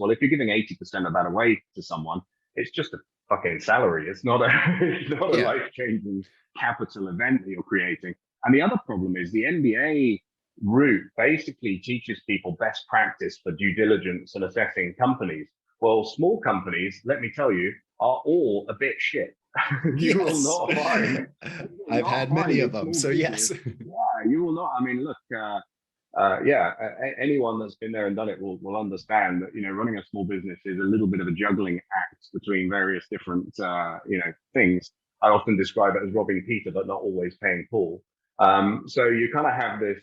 Well, if you're giving 80% of that away to someone, it's just a fucking salary. It's not a it's not a Yeah. life-changing capital event that you're creating. And the other problem is the MBA route basically teaches people best practice for due diligence and assessing companies. Well, small companies, let me tell you, are all a bit shit. You will Yes. not find. I've had many of them. So yes. Yeah, you will not. I mean, look, anyone that's been there and done it will understand that, running a small business is a little bit of a juggling act between various different, things. I often describe it as robbing Peter, but not always paying Paul. So you kind of have this,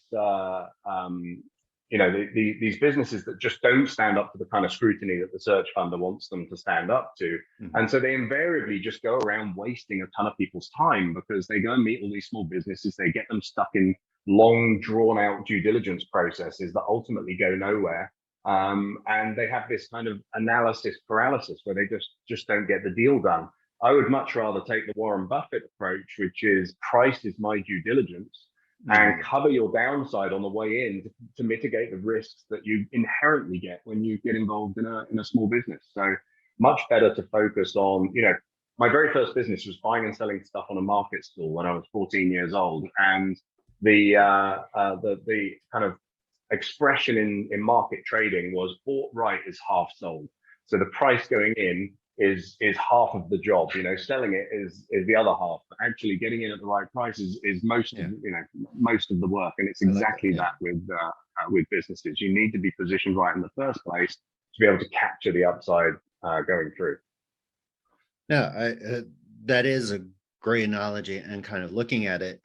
these businesses that just don't stand up to the kind of scrutiny that the search funder wants them to stand up to. Mm-hmm. And so they invariably just go around wasting a ton of people's time because they go and meet all these small businesses, they get them stuck in long drawn out due diligence processes that ultimately go nowhere. And they have this kind of analysis paralysis where they just don't get the deal done. I would much rather take the Warren Buffett approach, which is price is my due diligence, and cover your downside on the way in to mitigate the risks that you inherently get when you get involved in a small business. So much better to focus on, my very first business was buying and selling stuff on a market stall when I was 14 years old. And the kind of expression in market trading was bought right is half sold. So the price going in is half of the job. Selling it is the other half. But actually getting in at the right price is most of most of the work. And it's exactly that with businesses. You need to be positioned right in the first place to be able to capture the upside going through. No, that is a great analogy, and kind of looking at it